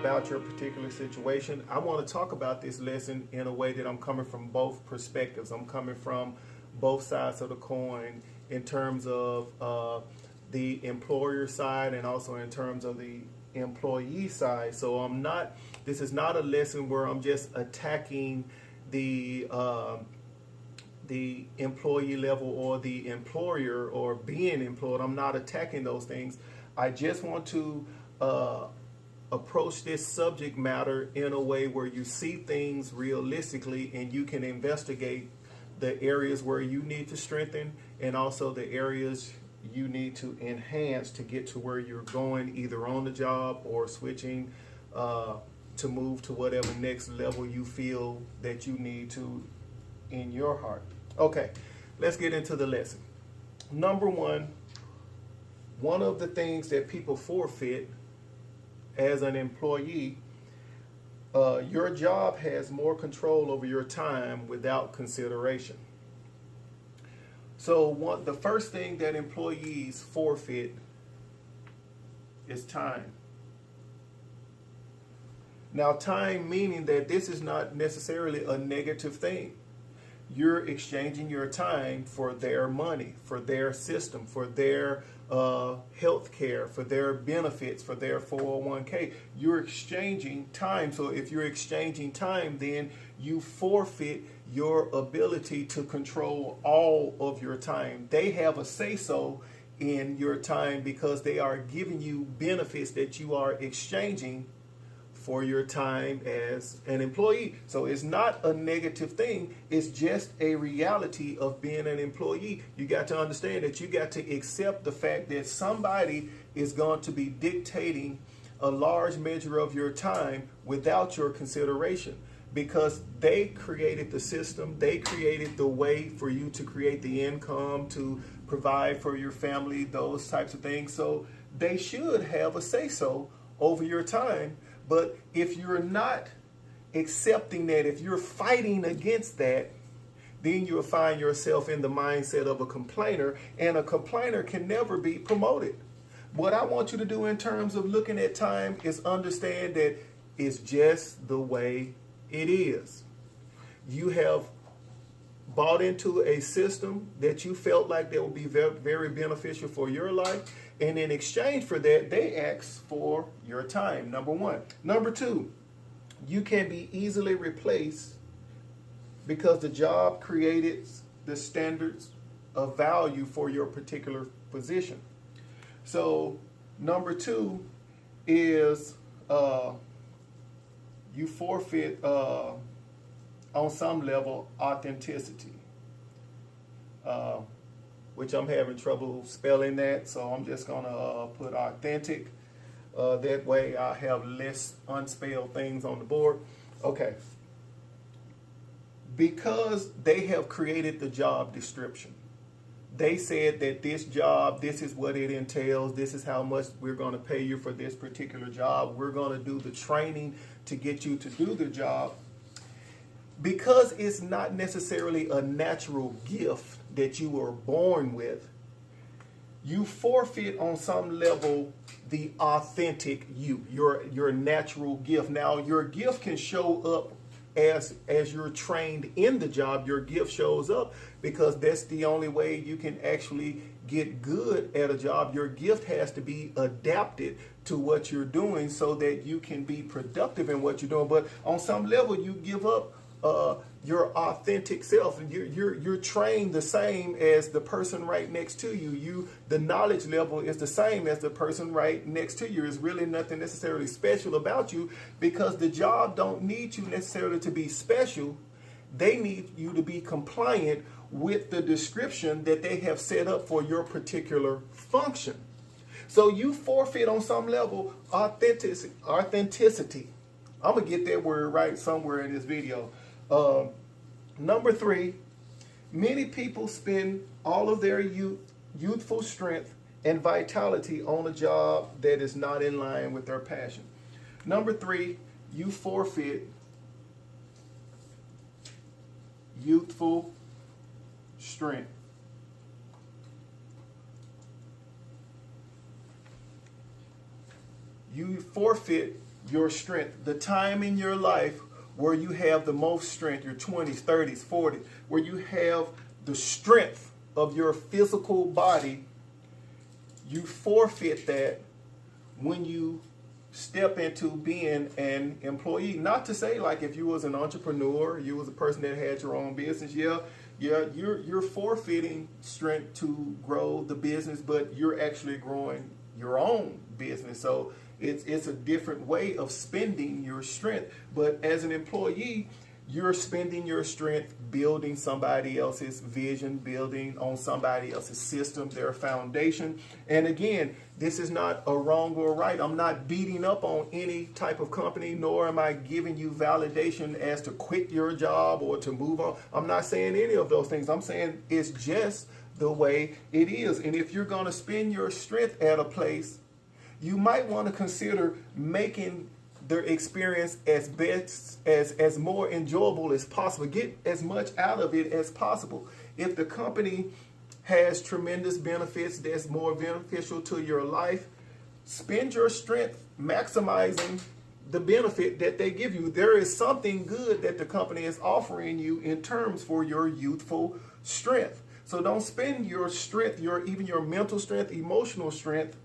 about your particular situation. I want to talk about this lesson in a way that I'm coming from both perspectives. I'm coming from both sides of the coin in terms of the employer side and also in terms of the employee side. So this is not a lesson where I'm just attacking the employee level or the employer or being employed. I'm not attacking those things. I just want to approach this subject matter in a way where you see things realistically and you can investigate the areas where you need to strengthen and also the areas you need to enhance to get to where you're going, either on the job or switching to move to whatever next level you feel that you need to in your heart. Okay, let's get into the lesson. Number one of the things that people forfeit as an employee, your job has more control over your time without consideration. So the first thing that employees forfeit is time. Now, time meaning that this is not necessarily a negative thing. You're exchanging your time for their money, for their system, for their health care, for their benefits, for their 401k. You're exchanging time. So if you're exchanging time, then you forfeit your ability to control all of your time. They have a say-so in your time because they are giving you benefits that you are exchanging for your time as an employee. So it's not a negative thing. It's just a reality of being an employee. You got to understand that you got to accept the fact that somebody is going to be dictating a large measure of your time without your consideration, because they created the system. They created the way for you to create the income, to provide for your family, those types of things. So they should have a say-so over your time. But if you're not accepting that, if you're fighting against that, then you'll find yourself in the mindset of a complainer, and a complainer can never be promoted. What I want you to do in terms of looking at time is understand that it's just the way it is. You have bought into a system that you felt like that would be very, very beneficial for your life. And in exchange for that, they ask for your time, number one. Number two, you can be easily replaced because the job created the standards of value for your particular position. So number two is you forfeit on some level authenticity, which I'm having trouble spelling that, so I'm just gonna put authentic. That way I have less unspelled things on the board. Okay. Because they have created the job description. They said that this job, this is what it entails. This is how much we're going to pay you for this particular job. We're going to do the training to get you to do the job. Because it's not necessarily a natural gift that you were born with, you forfeit on some level the authentic you, your natural gift. Now, your gift can show up as you're trained in the job. Your gift shows up because that's the only way you can actually get good at a job. Your gift has to be adapted to what you're doing so that you can be productive in what you're doing. But on some level, you give up your authentic self, and you're trained the same as the person right next to you. The knowledge level is the same as the person right next to you. There's really nothing necessarily special about you because the job don't need you necessarily to be special. They need you to be compliant with the description that they have set up for your particular function. So you forfeit on some level authenticity. I'm gonna get that word right somewhere in this video. Number three, many people spend all of their youthful strength and vitality on a job that is not in line with their passion. Number three, you forfeit youthful strength. You forfeit your strength. The time in your life where you have the most strength, your 20s, 30s, 40s, where you have the strength of your physical body, you forfeit that when you step into being an employee. Not to say like if you was an entrepreneur, you was a person that had your own business, you're forfeiting strength to grow the business, but you're actually growing your own business. So it's a different way of spending your strength. But as an employee, you're spending your strength building somebody else's vision, building on somebody else's system, their foundation. And again, this is not a wrong or right. I'm not beating up on any type of company, nor am I giving you validation as to quit your job or to move on. I'm not saying any of those things. I'm saying it's just the way it is. And if you're going to spend your strength at a place, you might want to consider making their experience as more enjoyable as possible. Get as much out of it as possible. If the company has tremendous benefits that's more beneficial to your life, spend your strength maximizing the benefit that they give you. There is something good that the company is offering you in terms for your youthful strength. So don't spend your strength, even your mental strength, emotional strength,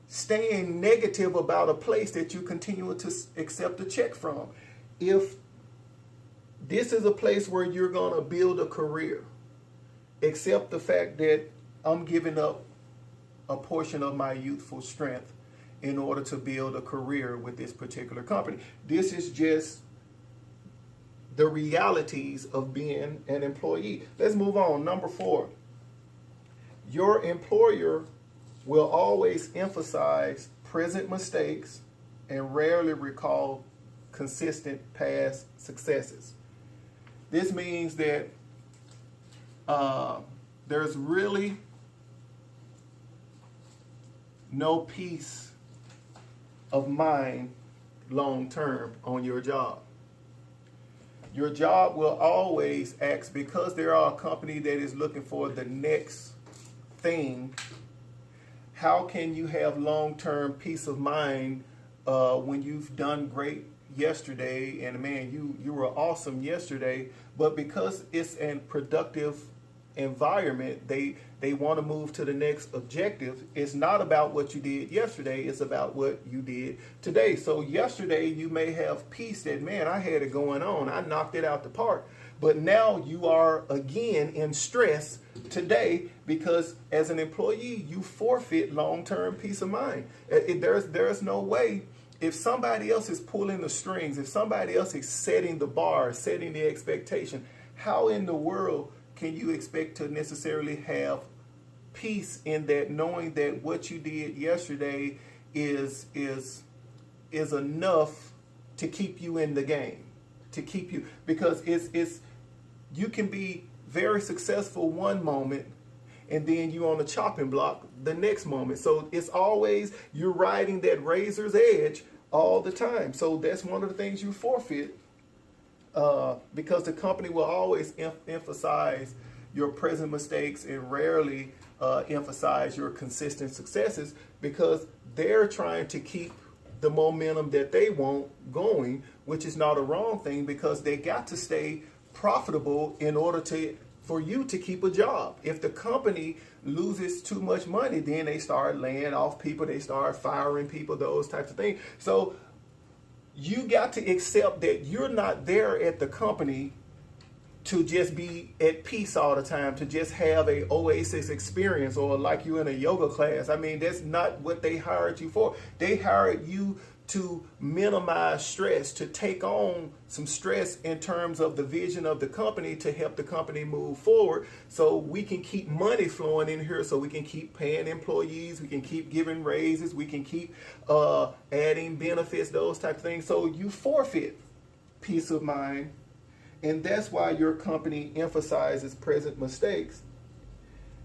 staying negative about a place that you continue to accept a check from. If this is a place where you're going to build a career, accept the fact that I'm giving up a portion of my youthful strength in order to build a career with this particular company. This is just the realities of being an employee. Let's move on. Number 4, your employer will always emphasize present mistakes and rarely recall consistent past successes. This means that there's really no peace of mind long term on your job. Your job will always ask, because there are a company that is looking for the next thing, how can you have long-term peace of mind when you've done great yesterday and man, you were awesome yesterday, but because it's a productive environment, they want to move to the next objective. It's not about what you did yesterday, it's about what you did today. So yesterday you may have peace that, man, I had it going on, I knocked it out the park. But now you are again in stress today because as an employee, you forfeit long-term peace of mind. There's no way. If somebody else is pulling the strings, if somebody else is setting the bar, setting the expectation, how in the world can you expect to necessarily have peace in that, knowing that what you did yesterday is enough to keep you in the game, to keep you, because it's you can be very successful one moment and then you're on the chopping block the next moment. So it's always, you're riding that razor's edge all the time. So that's one of the things you forfeit because the company will always emphasize your present mistakes and rarely emphasize your consistent successes, because they're trying to keep the momentum that they want going, which is not a wrong thing, because they got to stay profitable in order for you to keep a job. If the company loses too much money, then they start laying off people, they start firing people, those types of things. So you got to accept that you're not there at the company to just be at peace all the time, to just have a oasis experience or like you in a yoga class. I mean, that's not what they hired you for. They hired you to minimize stress, to take on some stress in terms of the vision of the company, to help the company move forward so we can keep money flowing in here, so we can keep paying employees, we can keep giving raises, we can keep adding benefits, those type of things. So you forfeit peace of mind, and that's why your company emphasizes present mistakes,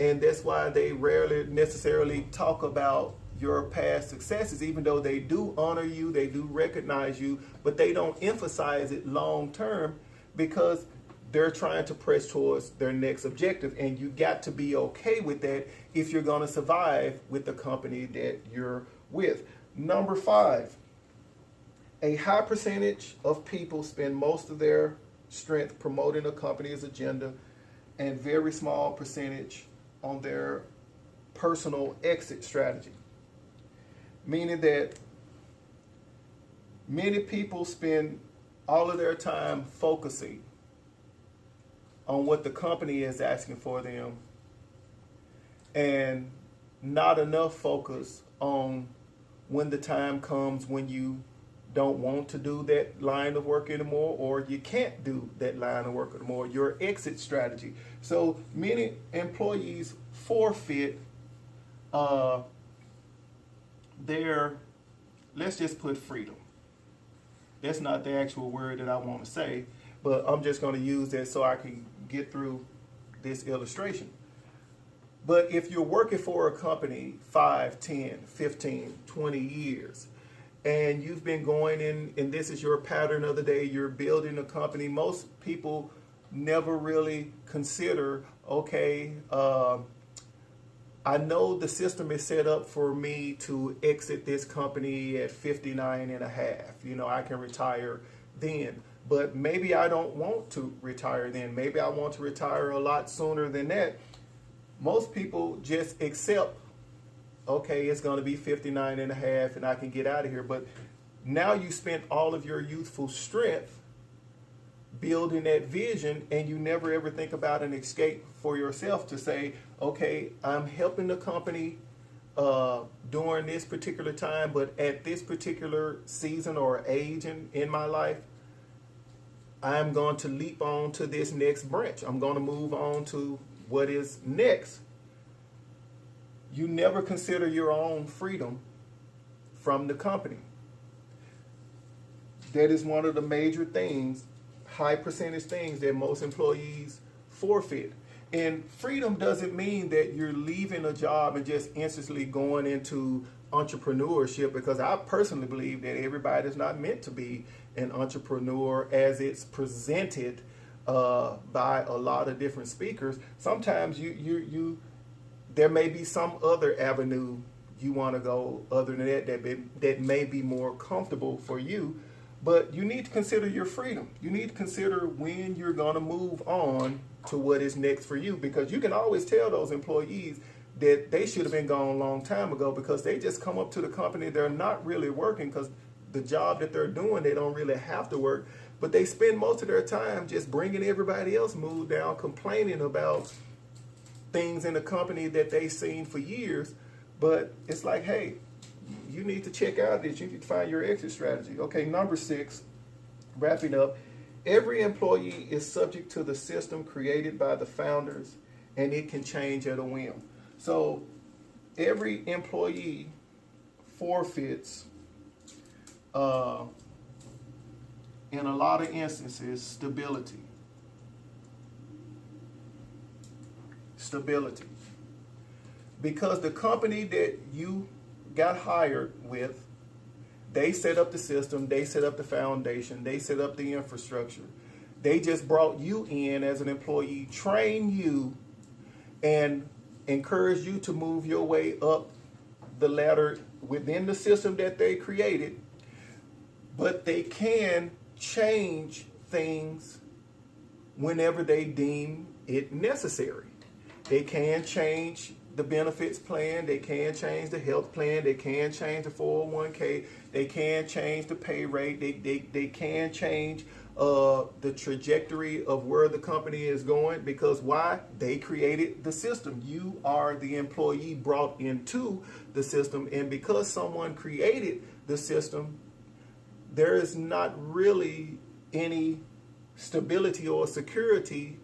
and that's why they rarely necessarily talk about your past successes, even though they do honor you, they do recognize you, but they don't emphasize it long term because they're trying to press towards their next objective. And you got to be okay with that if you're going to survive with the company that you're with. Number 5, A high percentage of people spend most of their strength promoting a company's agenda and very small percentage on their personal exit strategy. Meaning that many people spend all of their time focusing on what the company is asking for them and not enough focus on when the time comes when you don't want to do that line of work anymore, or you can't do that line of work anymore, your exit strategy. So many employees forfeit their, let's just put freedom. That's not the actual word that I want to say, but I'm just going to use that so I can get through this illustration. But if you're working for a company 5, 10, 15, 20 years, and you've been going in, and this is your pattern of the day, you're building a company, most people never really consider, okay, I know the system is set up for me to exit this company at 59 and a half. You know, I can retire then. But maybe I don't want to retire then. Maybe I want to retire a lot sooner than that. Most people just accept, okay, it's going to be 59 and a half and I can get out of here. But now you spent all of your youthful strength building that vision, and you never ever think about an escape for yourself to say, okay, I'm helping the company during this particular time, but at this particular season or age in my life, I'm going to leap on to this next branch. I'm going to move on to what is next. You never consider your own freedom from the company. That is one of the major things, high percentage things that most employees forfeit. And freedom doesn't mean that you're leaving a job and just instantly going into entrepreneurship, because I personally believe that everybody is not meant to be an entrepreneur as it's presented by a lot of different speakers. Sometimes there may be some other avenue you want to go other than that may be more comfortable for you. But you need to consider your freedom. You need to consider when you're going to move on to what is next for you, because you can always tell those employees that they should have been gone a long time ago, because they just come up to the company. They're not really working because the job that they're doing, they don't really have to work, but they spend most of their time just bringing everybody else mood down, complaining about things in the company that they've seen for years. But it's like, hey, you need to check out this. You need to find your exit strategy. Okay, number 6, wrapping up. Every employee is subject to the system created by the founders, and it can change at a whim. So every employee forfeits, in a lot of instances, stability. Stability. Because the company that you got hired with, they set up the system, they set up the foundation, they set up the infrastructure. They just brought you in as an employee, trained you, and encouraged you to move your way up the ladder within the system that they created. But they can change things whenever they deem it necessary. They can change the benefits plan, they can change the health plan, they can change the 401k, they can change the pay rate, they can change the trajectory of where the company is going, because why? They created the system. You are the employee brought into the system, and because someone created the system, there is not really any stability or security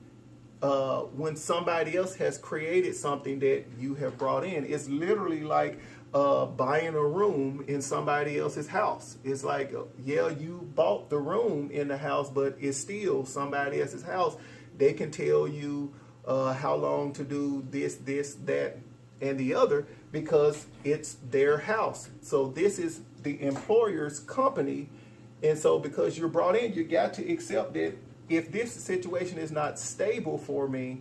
when somebody else has created something that you have brought in. It's literally like buying a room in somebody else's house. It's like, yeah, you bought the room in the house, but it's still somebody else's house. They can tell you how long to do this, that, and the other, because it's their house. So this is the employer's company. And so because you're brought in, you got to accept that if this situation is not stable for me,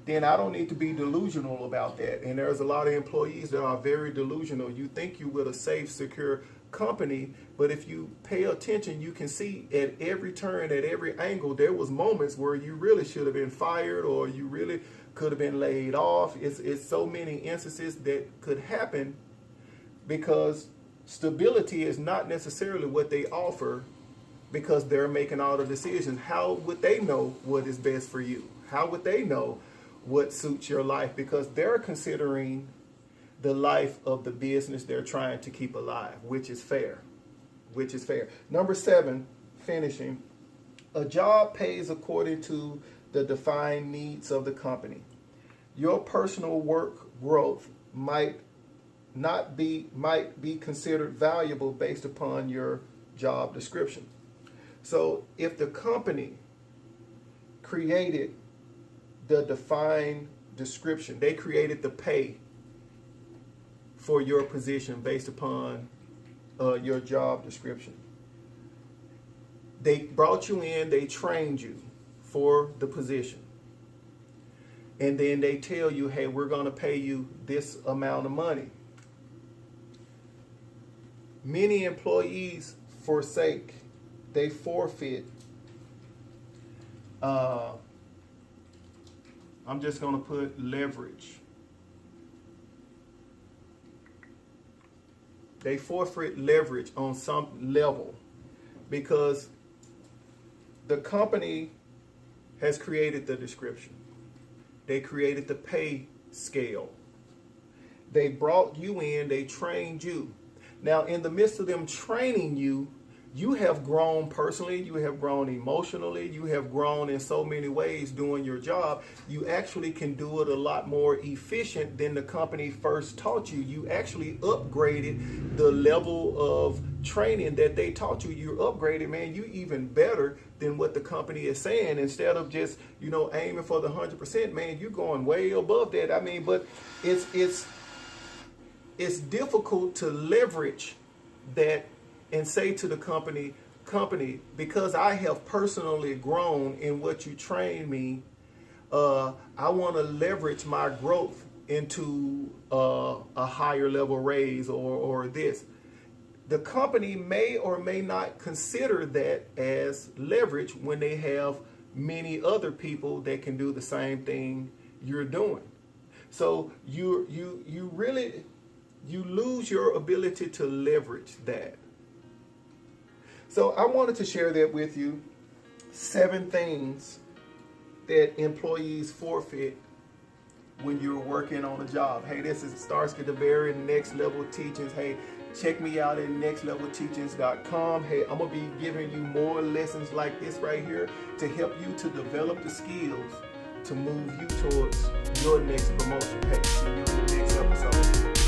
then I don't need to be delusional about that. And there's a lot of employees that are very delusional. You think you with a safe, secure company, but if you pay attention, you can see at every turn, at every angle, there was moments where you really should have been fired, or you really could have been laid off. It's so many instances that could happen, because stability is not necessarily what they offer, because they're making all the decisions. How would they know what is best for you? How would they know what suits your life? Because they're considering the life of the business they're trying to keep alive, which is fair. Which is fair. Number 7, finishing. A job pays according to the defined needs of the company. Your personal work growth might be considered valuable based upon your job description. So if the company created the defined description, they created the pay for your position based upon your job description. They brought you in, they trained you for the position. And then they tell you, hey, we're going to pay you this amount of money. Many employees forsake, they forfeit. I'm just going to put leverage. They forfeit leverage on some level because the company has created the description. They created the pay scale. They brought you in, they trained you. Now, in the midst of them training you, you have grown personally, you have grown emotionally, you have grown in so many ways doing your job. You actually can do it a lot more efficient than the company first taught you. You actually upgraded the level of training that they taught you. You upgraded, man, you even better than what the company is saying. Instead of just, aiming for the 100%, man, you're going way above that. I mean, but it's difficult to leverage that and say to the company, because I have personally grown in what you trained me, I want to leverage my growth into a higher level raise or this. The company may or may not consider that as leverage when they have many other people that can do the same thing you're doing. So you lose your ability to leverage that. So I wanted to share that with you. 7 things that employees forfeit when you're working on a job. Hey, this is Starsky DeBerry, Next Level Teachings. Hey, check me out at nextlevelteachings.com. Hey, I'm going to be giving you more lessons like this right here to help you to develop the skills to move you towards your next promotion. Hey, see you in the next episode.